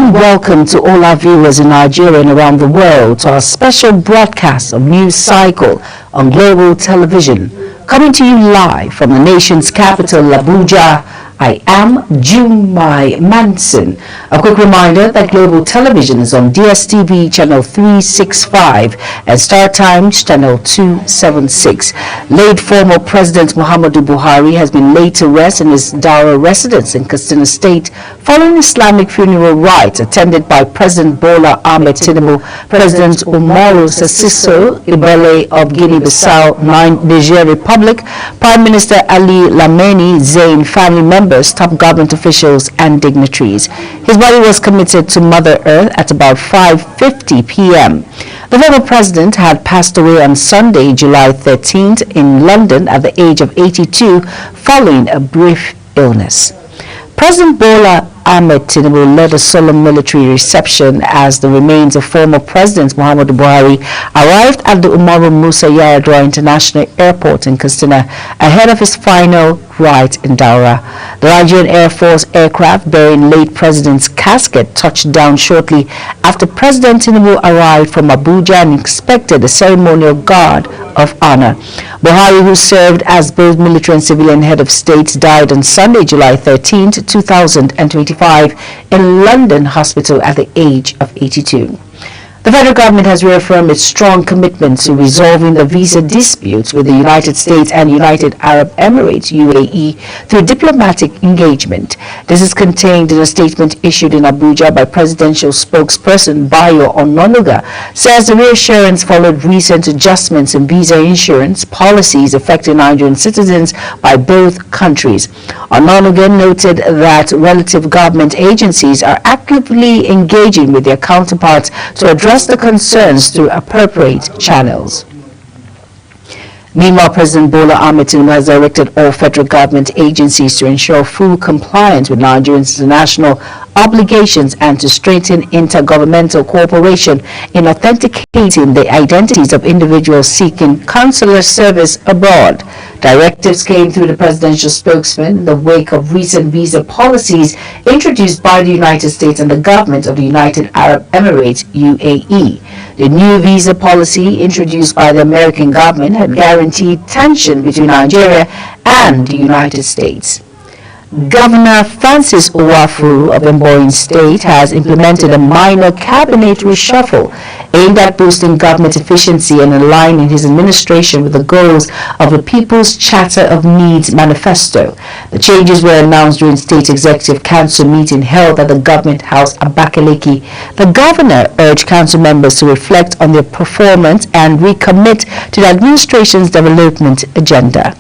warm welcome to all our viewers in Nigeria and around the world to our special broadcast of News Cycle on Global Television. Coming to you live from the nation's capital, Abuja, I am Jumai Manson. A quick reminder that Global Television is on DSTV channel 365 and Star Times channel 276. Late former President Muhammadu Buhari has been laid to rest in his Daura residence in Katsina State following Islamic funeral rites attended by President Bola Ahmed Tinubu, President Umaru Sissoco Embele of Guinea-Bissau, Niger Republic, Prime Minister Ali Lamine Zain, family members, top government officials and dignitaries. His body was committed to Mother Earth at about 5:50 p.m. The former president had passed away on Sunday, July 13th in London at the age of 82 following a brief illness. President Bola Ahmed Tinubu led a solemn military reception as the remains of former President Muhammadu Buhari arrived at the Umaru Musa Yar'Adua International Airport in Katsina ahead of his final rite in Daura. The Nigerian Air Force aircraft bearing late president's casket touched down shortly after President Tinubu arrived from Abuja and inspected a ceremonial guard of honor. Buhari, who served as both military and civilian head of state, died on Sunday, July 13, 2025 in London Hospital at the age of 82. The federal government has reaffirmed its strong commitment to resolving the visa disputes with the United States and United Arab Emirates, UAE, through diplomatic engagement. This is contained in a statement issued in Abuja by presidential spokesperson Bayo Ononuga, says the reassurance followed recent adjustments in visa insurance policies affecting Nigerian citizens by both countries. Ononuga noted that relative government agencies are actively engaging with their counterparts to address the concerns through appropriate channels. Meanwhile, President Bola Ahmed Tinubu has directed all federal government agencies to ensure full compliance with Nigeria's international obligations and to strengthen intergovernmental cooperation in authenticating the identities of individuals seeking consular service abroad. Directives came through the presidential spokesman in the wake of recent visa policies introduced by the United States and the government of the United Arab Emirates, UAE. The new visa policy introduced by the American government had guaranteed tension between Nigeria and the United States. Governor Francis Owafu of Mboin State has implemented a minor cabinet reshuffle aimed at boosting government efficiency and aligning his administration with the goals of the People's Charter of Needs Manifesto. The changes were announced during State Executive Council meeting held at the Government House, Abakaliki. The governor urged council members to reflect on their performance and recommit to the administration's development agenda.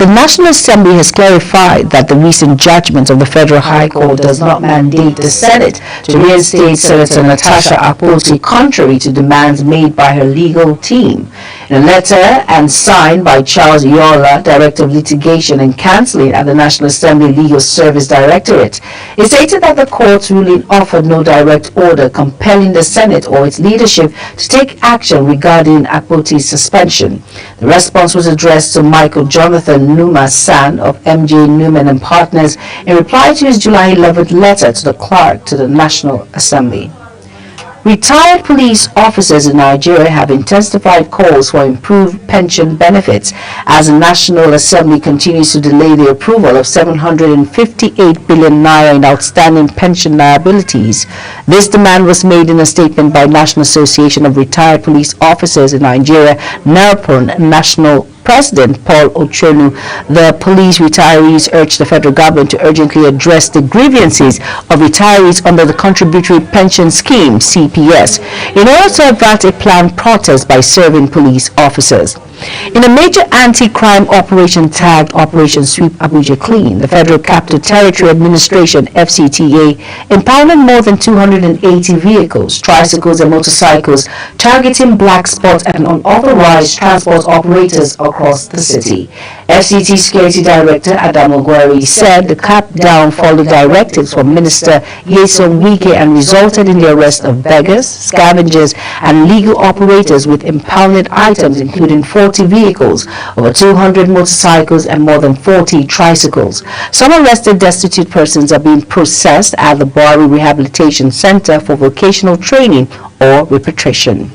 The National Assembly has clarified that the recent judgment of the Federal High Court does not mandate the Senate to reinstate Senator Natasha Akpoti, contrary to demands made by her legal team. In a letter and signed by Charles Yola, Director of Litigation and Counseling at the National Assembly Legal Service Directorate, it stated that the court's ruling offered no direct order compelling the Senate or its leadership to take action regarding Akpoti's suspension. The response was addressed to Michael Jonathan Numa San of MJ Newman and Partners in reply to his July 11th letter to the clerk to the National Assembly. Retired police officers in Nigeria have intensified calls for improved pension benefits as the National Assembly continues to delay the approval of 758 billion naira in outstanding pension liabilities. This demand was made in a statement by National Association of Retired Police Officers in Nigeria, NARPON National President Paul Ochonu. The police retirees urged the federal government to urgently address the grievances of retirees under the Contributory Pension Scheme, CPS, in order to avert a planned protest by serving police officers. In a major anti-crime operation tagged Operation Sweep Abuja Clean, the Federal Capital Territory Administration, FCTA, impounded more than 280 vehicles, tricycles and motorcycles, targeting black spots and unauthorized transport operators across the city. FCT Security Director Adam Ogwari said the crackdown followed directives from Minister Nyesom Wike and resulted in the arrest of beggars, scavengers and legal operators with impounded items including 4 40 vehicles, over 200 motorcycles, and more than 40 tricycles. Some arrested destitute persons are being processed at the Bwari Rehabilitation Center for vocational training or repatriation.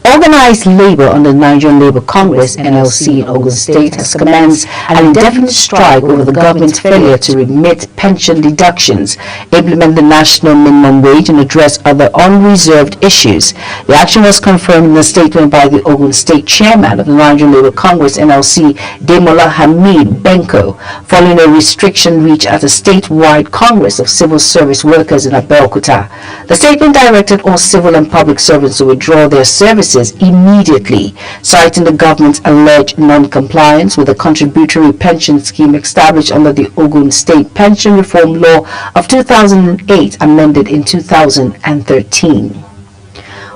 Organized labor under the Nigerian Labour Congress (NLC) in Ogun State has commenced an indefinite strike over the government's failure to remit pension deductions, implement the national minimum wage, and address other unresolved issues. The action was confirmed in a statement by the Ogun State chairman of the Nigerian Labour Congress (NLC), Demola Hamid Benko, following a restriction reached at a statewide Congress of Civil Service Workers in Abeokuta. The statement directed all civil and public servants to withdraw their services immediately, citing the government's alleged non-compliance with the contributory pension scheme established under the Ogun State Pension Reform Law of 2008, amended in 2013.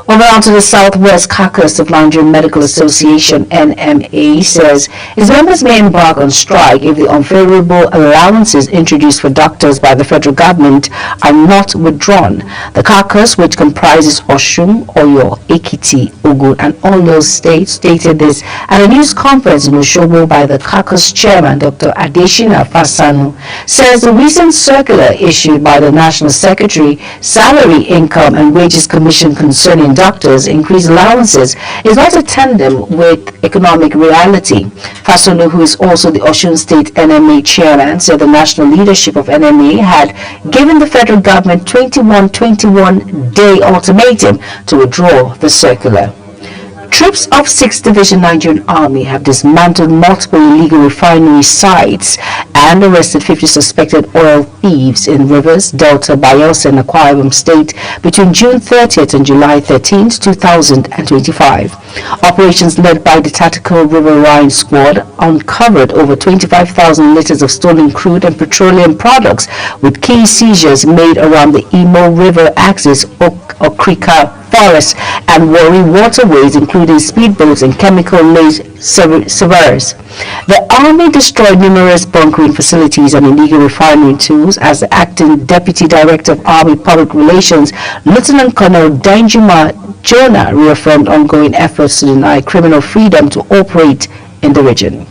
Over on to the Southwest Caucus of Nigerian Medical Association (NMA) says its members may embark on strike if the unfavorable allowances introduced for doctors by the federal government are not withdrawn. The caucus, which comprises Osun, Oyo, Ekiti, Ogun, and Oyo states, stated this at a news conference in Osogbo by the caucus chairman, Dr. Adeshina Fasanu, says the recent circular issued by the National Secretary, Salary, Income, and Wages Commission concerning doctors' increased allowances is not a tandem with economic reality. Fasolu, who is also the Osun State NMA chairman, said the national leadership of NMA had given the federal government 21-day ultimatum to withdraw the circular. Troops of 6th Division Nigerian Army have dismantled multiple illegal refinery sites and arrested 50 suspected oil thieves in Rivers, Delta, Bayelsa, and Akwa Ibom State between June 30th and July 13th, 2025. Operations led by the Tactical River Rhine Squad uncovered over 25,000 liters of stolen crude and petroleum products, with key seizures made around the Imo River axis, Okrika Forest, and Warri waterways, including speedboats and chemical-laced surveyors. The Army destroyed numerous bunkering facilities and illegal refinery tools, as the Acting Deputy Director of Army Public Relations, Lieutenant Colonel Danjuma Jonah, reaffirmed ongoing efforts to deny criminal freedom to operate in the region.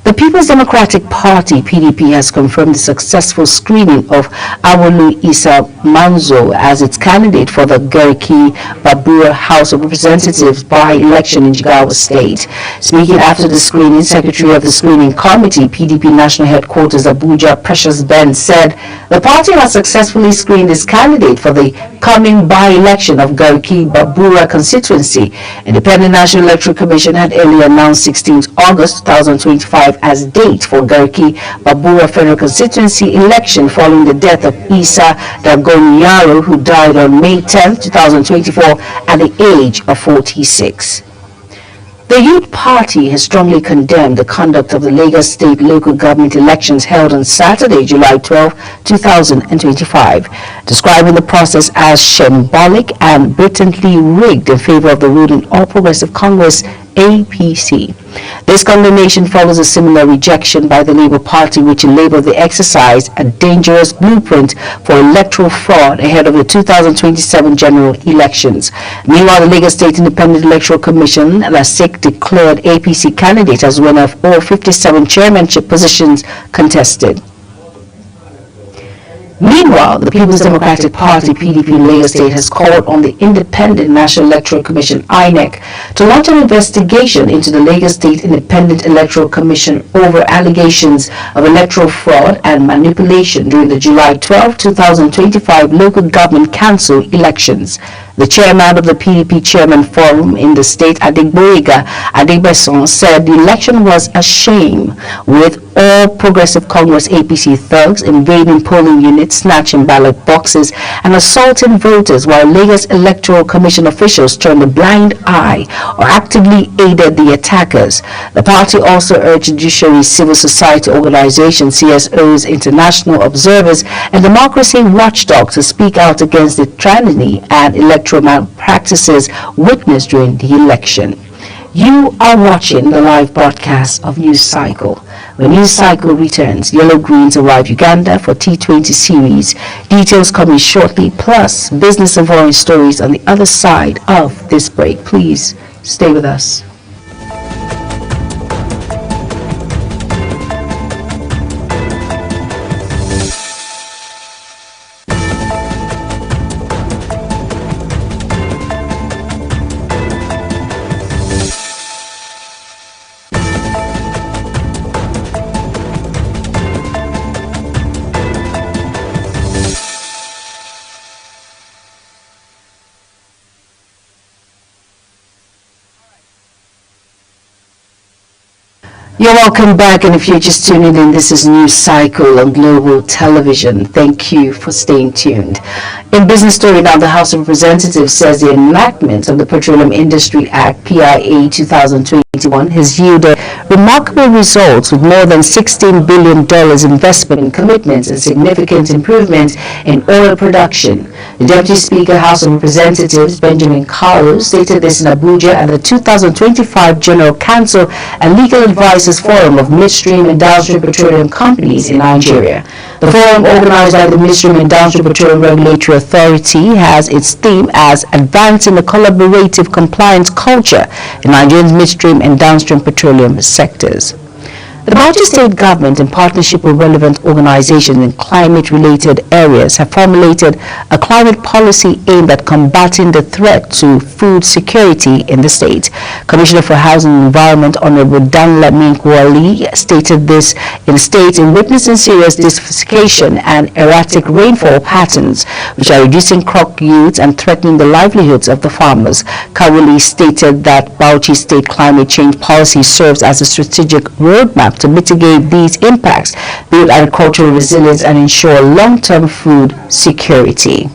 The People's Democratic Party (PDP) has confirmed the successful screening of Awolu Isa Manzo as its candidate for the Garki Babura House of Representatives by-election in Jigawa State. Speaking after the screening, Secretary of the Screening Committee, PDP National Headquarters Abuja, Precious Ben, said the party has successfully screened its candidate for the coming by-election of Garki Babura constituency. Independent National Electoral Commission had earlier announced 16th August 2025 as date for Garki Babura Federal Constituency election following the death of Isa Dagonyaro, who died on May 10, 2024 at the age of 46. The Youth Party has strongly condemned the conduct of the Lagos State local government elections held on Saturday, July 12, 2025, describing the process as shambolic and blatantly rigged in favor of the ruling All Progressive Congress (APC). This condemnation follows a similar rejection by the Labour Party, which labeled the exercise a dangerous blueprint for electoral fraud ahead of the 2027 general elections. Meanwhile, the Lagos State Independent Electoral Commission, LASIC, declared APC candidate as winner of all 57 chairmanship positions contested. Meanwhile, the People's Democratic Party (PDP) in Lagos State has called on the Independent National Electoral Commission (INEC) to launch an investigation into the Lagos State Independent Electoral Commission over allegations of electoral fraud and manipulation during the July 12, 2025 local government council elections. The chairman of the PDP Chairman Forum in the state, Adegboyega Adegbeson, said the election was a shame, with All Progressive Congress (APC) thugs invading polling units, snatching ballot boxes, and assaulting voters, while Lagos Electoral Commission officials turned a blind eye or actively aided the attackers. The party also urged judiciary, civil society organizations, CSOs, international observers, and democracy watchdogs to speak out against the tyranny and electoral malpractices witnessed during the election. You are watching the live broadcast of News Cycle. when News Cycle returns. Yellow Greens arrive Uganda for T20 series. Details coming shortly, plus business and foreign stories on the other side of this break. Please stay with us. You're welcome back, and if you're just tuning in, this is News Cycle on Global Television. Thank you for staying tuned. In business story now, the House of Representatives says the enactment of the Petroleum Industry Act, PIA 2021, has yielded remarkable results with more than $16 billion investment commitments and significant improvements in oil production. The Deputy Speaker, House of Representatives, Benjamin Carlos, stated this in Abuja at the 2025 General Council and Legal Advisors Forum of Midstream and Downstream Petroleum Companies in Nigeria. The forum, organized by the Midstream and Downstream Petroleum Regulatory Authority, has its theme as Advancing the Collaborative Compliance Culture in Nigeria's midstream and downstream petroleum sectors. The Bauchi State Government, in partnership with relevant organizations in climate-related areas, have formulated a climate policy aimed at combating the threat to food security in the state. Commissioner for Housing and Environment, Honorable Danlami Nkwali, stated this in a state in witnessing serious desertification and erratic rainfall patterns, which are reducing crop yields and threatening the livelihoods of the farmers. Kawali stated that Bauchi State climate change policy serves as a strategic roadmap to mitigate these impacts, build agricultural resilience, and ensure long-term food security.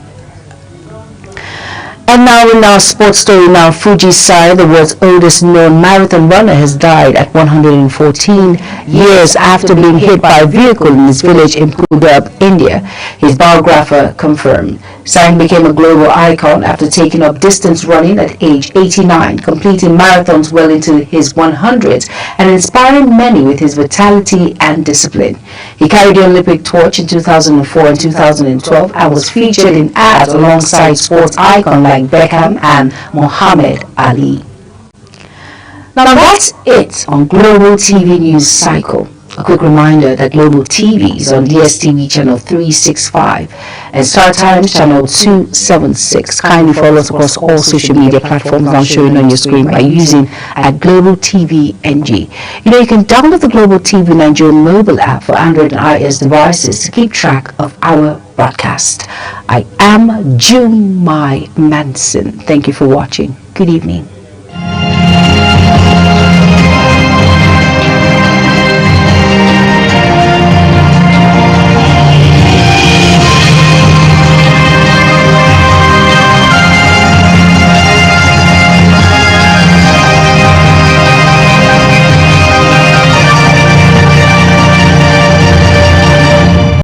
And now in our sports story now, Fuji Sai, the world's oldest known marathon runner, has died at 114 years after being hit by a vehicle in his village in Punjab, India. His biographer confirmed. Sai became a global icon after taking up distance running at age 89, completing marathons well into his 100s and inspiring many with his vitality and discipline. He carried the Olympic torch in 2004 and 2012 and was featured in ads alongside sports icons like Beckham and Muhammad Ali. Now that's it on Global TV News Cycle. A quick reminder that Global TV is on DSTV channel 365 and Star Times channel 276. Kindly follow us across all social media platforms I'm showing on your screen by using at Global TV NG. You can download the Global TV Nigeria mobile app for Android and iOS devices to keep track of our broadcast. I am Jumai Manson. Thank you for watching. Good evening.